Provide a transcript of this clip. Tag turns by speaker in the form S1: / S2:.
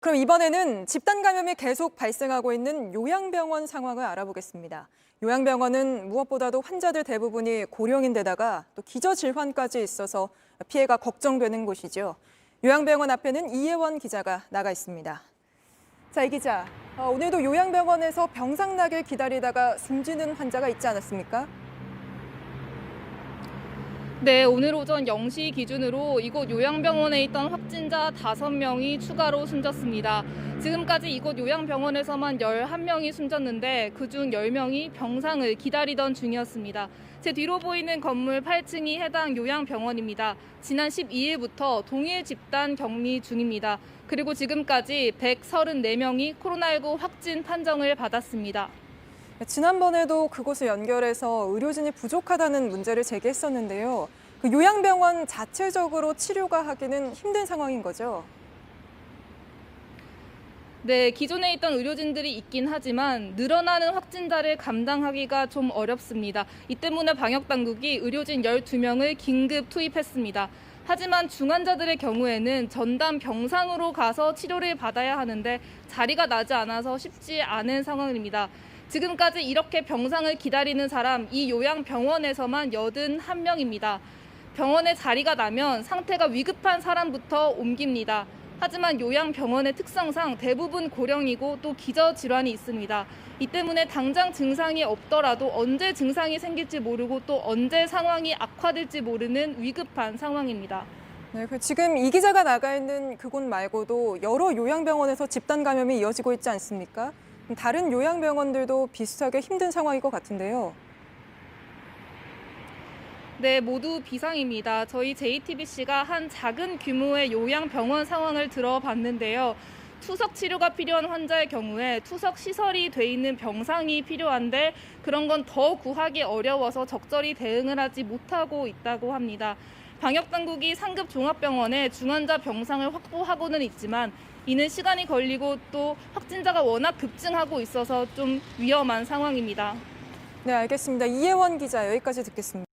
S1: 그럼 이번에는 집단 감염이 계속 발생하고 있는 요양병원 상황을 알아보겠습니다. 요양병원은 무엇보다도 환자들 대부분이 고령인데다가 또 기저질환까지 있어서 피해가 걱정되는 곳이죠. 요양병원 앞에는 이혜원 기자가 나가 있습니다. 자, 이 기자, 오늘도 요양병원에서 병상 나길 기다리다가 숨지는 환자가 있지 않았습니까?
S2: 네, 오늘 오전 0시 기준으로 이곳 요양병원에 있던 확진자 5명이 추가로 숨졌습니다. 지금까지 이곳 요양병원에서만 11명이 숨졌는데 그중 10명이 병상을 기다리던 중이었습니다. 제 뒤로 보이는 건물 8층이 해당 요양병원입니다. 지난 12일부터 동일 집단 격리 중입니다. 그리고 지금까지 134명이 코로나19 확진 판정을 받았습니다.
S1: 지난번에도 그곳을 연결해서 의료진이 부족하다는 문제를 제기했었는데요. 그 요양병원 자체적으로 치료가 하기는 힘든 상황인 거죠?
S2: 네, 기존에 있던 의료진들이 있긴 하지만 늘어나는 확진자를 감당하기가 좀 어렵습니다. 이 때문에 방역당국이 의료진 12명을 긴급 투입했습니다. 하지만 중환자들의 경우에는 전담 병상으로 가서 치료를 받아야 하는데 자리가 나지 않아서 쉽지 않은 상황입니다. 지금까지 이렇게 병상을 기다리는 사람, 이 요양병원에서만 81명입니다. 병원에 자리가 나면 상태가 위급한 사람부터 옮깁니다. 하지만 요양병원의 특성상 대부분 고령이고 또 기저질환이 있습니다. 이 때문에 당장 증상이 없더라도 언제 증상이 생길지 모르고 또 언제 상황이 악화될지 모르는 위급한 상황입니다.
S1: 네, 지금 이 기자가 나가 있는 그곳 말고도 여러 요양병원에서 집단 감염이 이어지고 있지 않습니까? 다른 요양병원들도 비슷하게 힘든 상황일 것 같은데요.
S2: 네, 모두 비상입니다. 저희 JTBC가 한 작은 규모의 요양병원 상황을 들어봤는데요. 투석 치료가 필요한 환자의 경우에 투석 시설이 돼 있는 병상이 필요한데 그런 건 더 구하기 어려워서 적절히 대응을 하지 못하고 있다고 합니다. 방역당국이 상급 종합병원에 중환자 병상을 확보하고는 있지만 이는 시간이 걸리고 또 확진자가 워낙 급증하고 있어서 좀 위험한 상황입니다.
S1: 네, 알겠습니다. 이혜원 기자 여기까지 듣겠습니다.